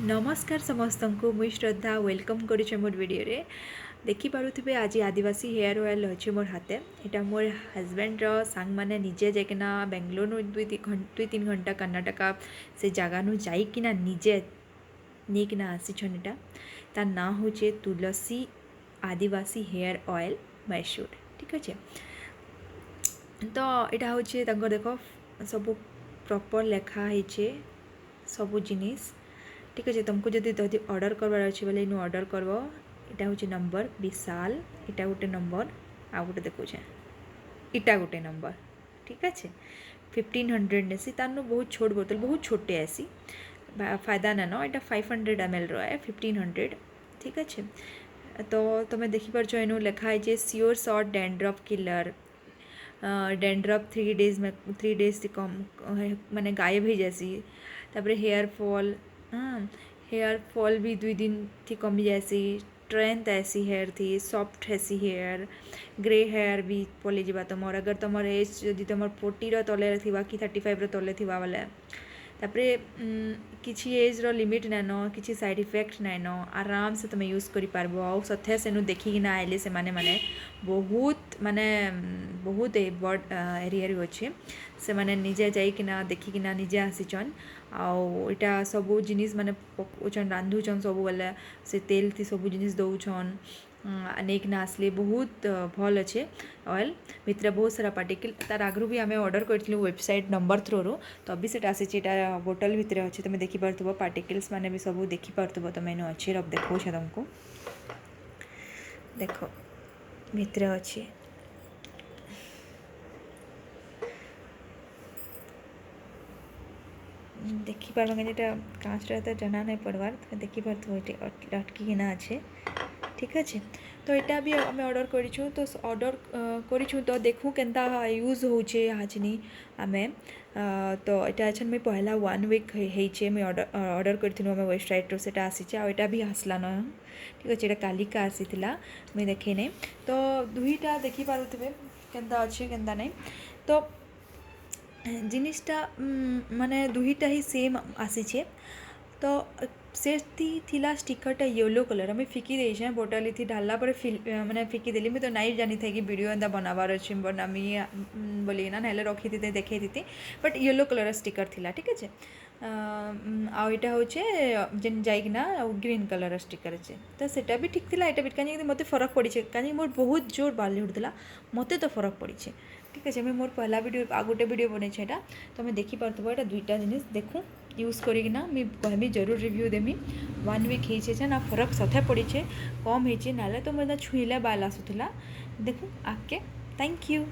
नमस्कार समस्त को मुई श्रद्धा वेलकम करुचे मोर वीडियो रे देखि पारुथिबे आज आदिवासी हेयर ऑयल अच्छे मोर हाथे एटा मोर हजबैंड सांग माने निजे जाकिना बेंगलोर नु दुई तीन घंटा कर्नाटका से जगह नु जाइकिना निजे नेकिना आसीछन एटा तार ना होचे तुलसी आदिवासी हेयर ऑयल मैसूर ठीक अच्छे। तो यहाँ हूँ देख सब प्रॉपर लेखा है सबू जिनिस ठीक अच्छे। तुमको जदि ऑर्डर करवार अच्छे बोले इन ऑर्डर करव। यहाँ हूँ नंबर विशाल इटा गोटे नंबर आ गोटे देखुचे इटा गोटे नंबर ठीक अच्छे। 1500 नेसी तार बहुत छोट बोतल बहुत छोटे आसी फायदा ना नो यहाँ 500 ml रहा 1500 ठीक अच्छे। तो तुम्हें देखिपार एनु लिखाई है sure short dandruff killer dandruff 3 days से कम माने गायब हो जासी। तापर हेयर फॉल भी 2 दिन थी कमी जासी। स्ट्रेंथ ऐसी हेयर थी सॉफ्ट ऐसी हेयर ग्रे हेयर भी पलि जा तुम अगर तुम एज जदि तुम 40 तले थी कि 35 तले थी बोले तापरे किसी एज रो लिमिट नाइन किसी साइड इफेक्ट नाइन आराम से तुम यूज कर पारबो। आ सत्य से देखिकिना आइले से माने बहुत माने बहुत बड़ एरिया अच्छे से माने निजे जाइकिना देखिकिना निजे आसीचन। आटा सबू जिनिस माने पकाउछन रांधुछन सबू बेले से तेल थी सबू जिनिस दौछन नेकिना आसले बहुत भल अच्छे ऑयल भितर बहुत सारा पार्टिकल तार आगु भी आम ऑर्डर करूँ वेबसाइट नंबर थ्रू तो अभी से आसी बोतल भितर अच्छे तुम देखिपे पार्टिकल्स माने भी सब देखिपे तुम इन अच्छे रब देखो तुमको देख भितर अच्छे देखिपार ये काँच तो जना नहीं पड़वार तुम देखिपे अटकिना अच्छे ठीक अच्छे। तो यहाँ भी आम ऑर्डर करूँ तो ऑर्डर करूँ तो देखूँ केन्ता यूज होचे हाजनी आमे तो यहाँ अच्छा मुझे पहला 1 वीक होइछे मुझे ऑर्डर करूँ आम वेबसाइट से आसी आटा भी आसला न ठीक अच्छे। यहाँ कालिका आसी मुझे देखे नहीं तो दुईटा देखिपे केन्ता अच्छे केन्ता नहीं। तो जिनिसटा माने दुईटा ही सेम आसीछे। तो से थिला स्टिकरटा येलो कलर आम फिकी देछे बोतल थी ढाला पर माने फिकी देली मुझे तो नहीं जानी थी कि वीडियो एंता बनाबार अच्छे बनामी बोली ना ना रखी थी देखे थी बट येलो कलर स्टिकर थिला ठीक अच्छे। आईटा हूँ जेन जाइकिना ग्रीन कलर स्टिकर अच्छे तो सेटा भी ठीक थिला। भी कहीं मत फरक पड़ी कहीं मोर बहुत जोर बाल उठला मत तो फरक पड़ी ठीक अच्छे। मोर पहला वीडियो आ गोटे वीडियो बने तो मैं देखिपे यहाँ दुईटा जिनिस देखूँ यूज करिकिना मुझे कहमी जरूर रिव्यू देमी। 1 वीक होइछे ना फरक सथे पड़ी कम होइछे ना तो मैं छुईला बाल आसूला देखूँ आके थैंक यू।